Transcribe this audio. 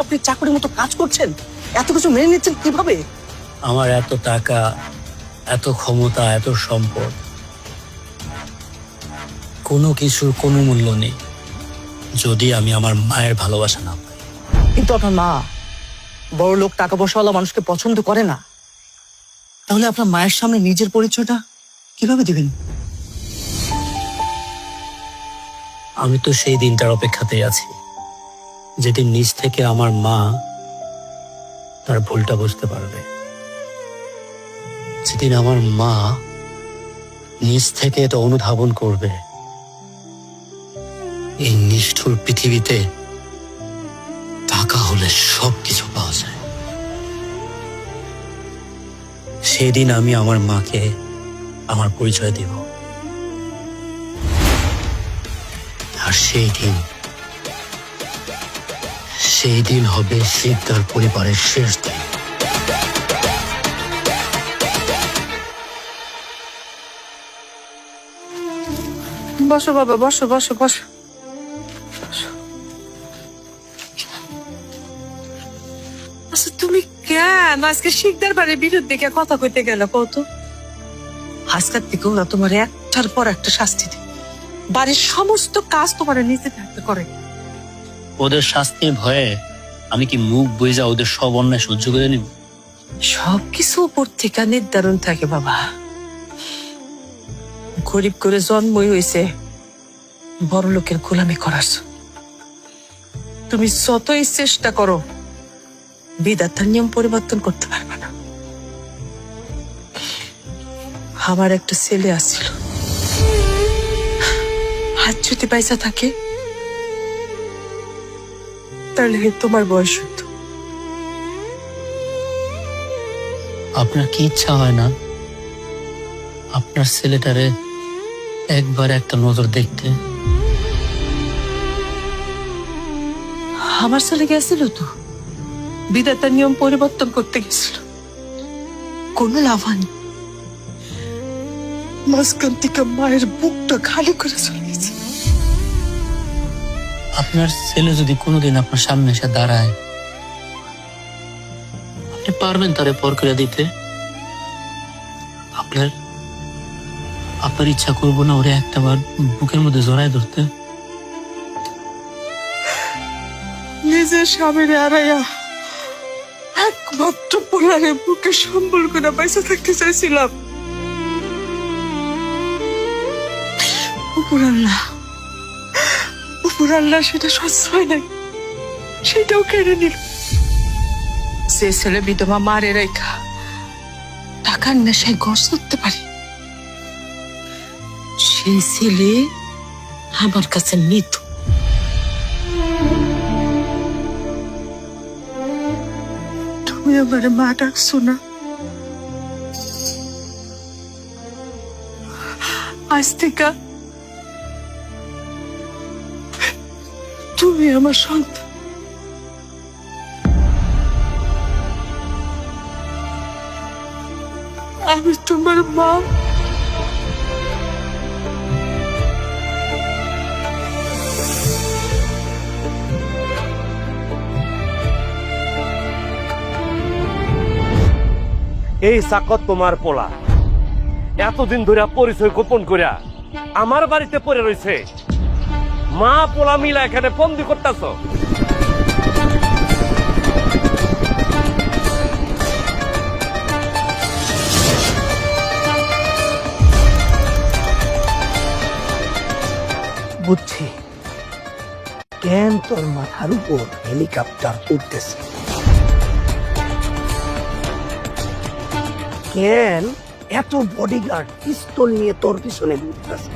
আপনি চাকরির মতো কাজ করছেন, এত কিছু মেনে নিচ্ছেন কিভাবে? আমার এত টাকা, এত ক্ষমতা, এত সম্পদ, কোনো কিছুর কোনো মূল্য নেই যদি আমি আমার মায়ের ভালোবাসা না পাই। কিন্তু আপনার মা বড় লোক, টাকা পয়সাওয়ালা মানুষকে পছন্দ করে না। তাহলে আপনার মায়ের সামনে নিজের পরিচয়টা কিভাবে দিবেন? আমি তো সেই দিনটার অপেক্ষাতেই আছি, যেদিন নিজ থেকে আমার মা তার ভুলটা বুঝতে পারবে, যেদিন আমার মা নিজ থেকে এটা অনুধাবন করবে এই নিষ্ঠুর পৃথিবীতে টাকা হলে সবকিছু পাওয়া যায়। সেদিন আমি আমার মাকে আমার পরিচয় দেব, আর সেই দিন হবে শিকদার পরিবারের শেষ দিন। বসো বাবা, বসো বসো বসো। আচ্ছা, তুমি কেন আজকে শিকদার বাড়ির বিরুদ্ধে কে কথা কইতে গেল কত? আজকের থেকে ওরা তোমার একটার পর একটা শাস্তি দেয়, বাড়ির সমস্ত কাজ তোমার নিজে থাকতে করে। ওদের শাস্তির ভয়ে আমি কি মুখ বুঝা ওদের সব অন্যায় সহ্য করে নিব? সবকিছু উপর থেকে নির্ধারণ থাকে বাবা। গরিব করে জন্মই হয়েছে বড় লোকের গোলামি করার। তুমি যতই চেষ্টা করো বিধাতার নিয়ম পরিবর্তন করতে পারবে না। আমার একটা ছেলে আসছিল, হাত যদি পয়সা থাকে তাহলে তোমার বয়স হতো। আপনার কি ইচ্ছা হয় না আপনার ছেলেটারে একবার একটা নজর দেখতে? আমার ছেলে গেছিল তো, বিধাতার নিয়ম পরিবর্তন করতে গেছিল, কোনো লাভ হয়নি। মাঝখান থেকে মায়ের বুকটা খালি করে চলে গেছে। আপনার ছেলে যদি কোনোদিন আপনার সামনে এসে দাঁড়ায়, আপনি পারবেন তারে পর করে দিতে? আপনার ইচ্ছা করবো না ওরে একটাবার বুকের মধ্যে জড়ায় ধরতে? নিজের স্বামীর হারাইয়া একমাত্র পোলারে বুকে সম্বল করে পয়সা থাকতে চাইছিলাম। উপর আল্লাহ সেটা সহ্য হয় নাই, সেটাও কেড়ে নিল। সে ছেলে বিধবা মারে রেখা টাকার নেশায় ঘর করতে পারে, সেই ছেলে আমার কাছে নিত। তুমি আমার মা ডাকছো না, আজ থেকে তুমি আমার সন্তান। আমি তোমার মা। এই চাকত তোমার পোলা এতদিন ধরে পরিচয় গোপন করিয়া আমার বাড়িতে পড়ে রয়েছে, মা পোলা মিলা এখানে বন্দি করতেছ। বুঝছি কেন তোর মাথার উপর হেলিকপ্টার উঠতেছে, কেন এত বডিগার্ড পিস্তল নিয়ে তোর পিছনে ঘুরতেছে।